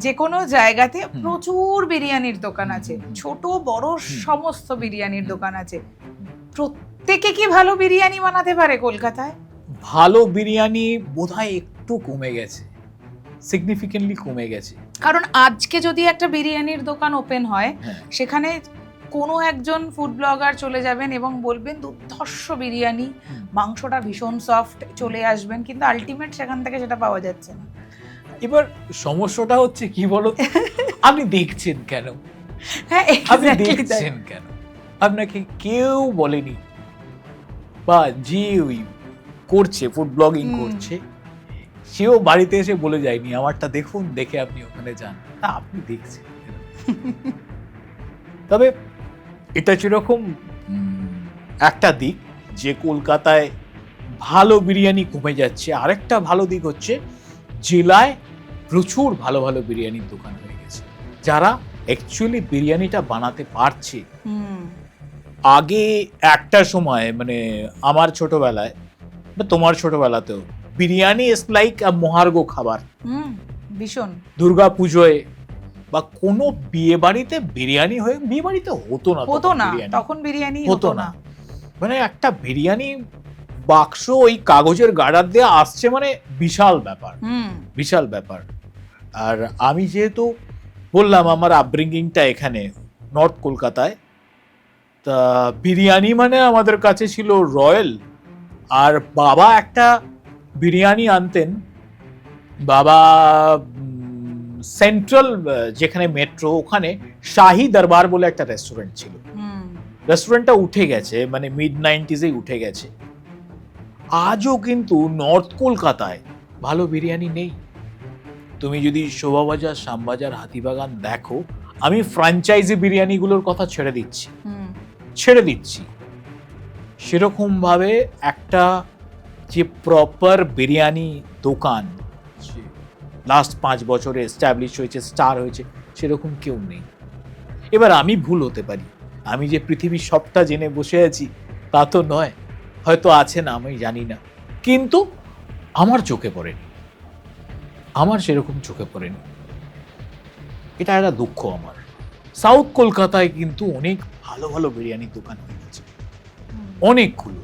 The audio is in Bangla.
যে কোনো জায়গাতে প্রচুর বিরিয়ানির দোকান আছে, ছোট বড় সমস্ত বিরিয়ানির দোকান আছে। প্রত্যেকে কি ভালো বিরিয়ানি বানাতে পারে কলকাতায়? ভালো বিরিয়ানি বোধহয় একটু কমে গেছে, সিগনিফিকেন্টলি কমে গেছে। কারণ আজকে যদি একটা বিরিয়ানির দোকান ওপেন হয়, সেখানে কোনো একজন ফুড ব্লগার চলে যাবেন এবং বলবেন দুর্ধর্ষ বিরিয়ানি, মাংসটা ভীষণ সফট, চলে আসবেন, কিন্তু আলটিমেট সেখান থেকে সেটা পাওয়া যাচ্ছে না। এবার সমস্যাটা হচ্ছে কি বলতো, আপনি দেখছেন কেন? হ্যাঁ, আপনি দেখছেন কেন? আপনাকে কেউ বলেনি, বা যে ওই করছে ফুড ব্লগিং করছে সেও বাড়িতে এসে বলে যায়নি আমারটা দেখুন, দেখে আপনি ওখানে যান। তা আপনি দেখছেন। তবে এটা যেরকম একটা দিক যে কলকাতায় ভালো বিরিয়ানি কমে যাচ্ছে, আরেকটা ভালো দিক হচ্ছে জেলায় প্রচুর ভালো ভালো বিরিয়ানির দোকান হয়ে গেছে, যারা অ্যাকচুয়ালি বিরিয়ানিটা বানাতে পারছে। আগে একটা সময়, মানে আমার ছোটবেলায় বা তোমার ছোটবেলাতেও, বিরিয়ানি ইজ লাইক আ মহার্ঘ খাবার। ভীষণ। দুর্গা পুজোয় বা কোনো বিয়ে বাড়িতে বিরিয়ানি হয়ে, বিয়ে বাড়িতে হতো না, তখন বিরিয়ানি হতো না। মানে একটা বিরিয়ানি বাক্স ওই কাগজের গার্ডার দিয়ে আসছে, মানে বিশাল ব্যাপার, বিশাল ব্যাপার। আর আমি যেহেতু বললাম আমার আপব্রিঙ্গিংটা এখানে নর্থ কলকাতায়, তা বিরিয়ানি মানে আমাদের কাছে ছিল রয়্যাল। আর বাবা একটা বিরিয়ানি আনতেন, বাবা সেন্ট্রাল, যেখানে মেট্রো, ওখানে শাহী দরবার বলে একটা রেস্টুরেন্ট ছিল। রেস্টুরেন্টটা উঠে গেছে, মানে মিড 90s উঠে গেছে। আজও কিন্তু নর্থ কলকাতায় ভালো বিরিয়ানি নেই। তুমি যদি শোভাবাজার, শ্যামবাজার, হাতিবাগান দেখো, আমি ফ্র্যাঞ্চাইজি বিরিয়ানিগুলোর কথা ছেড়ে দিচ্ছি, সেরকম ভাবে একটা যে প্রপার বিরিয়ানি দোকান লাস্ট 5 বছরে এস্টাবলিশ হয়েছে, স্টার হয়েছে, সেরকম কেউ নেই। এবার আমি ভুল হতে পারি, আমি যে পৃথিবীর সবটা জেনে বসে আছি তা তো নয়, হয়তো আছে না, আমি জানি না, কিন্তু আমার চোখে পড়েনি, আমার সেরকম চোখে পড়েনি। এটা একটা দুঃখ আমার। সাউথ কলকাতায় কিন্তু অনেক ভালো ভালো বিরিয়ানির দোকান হয়ে গেছে, অনেকগুলো।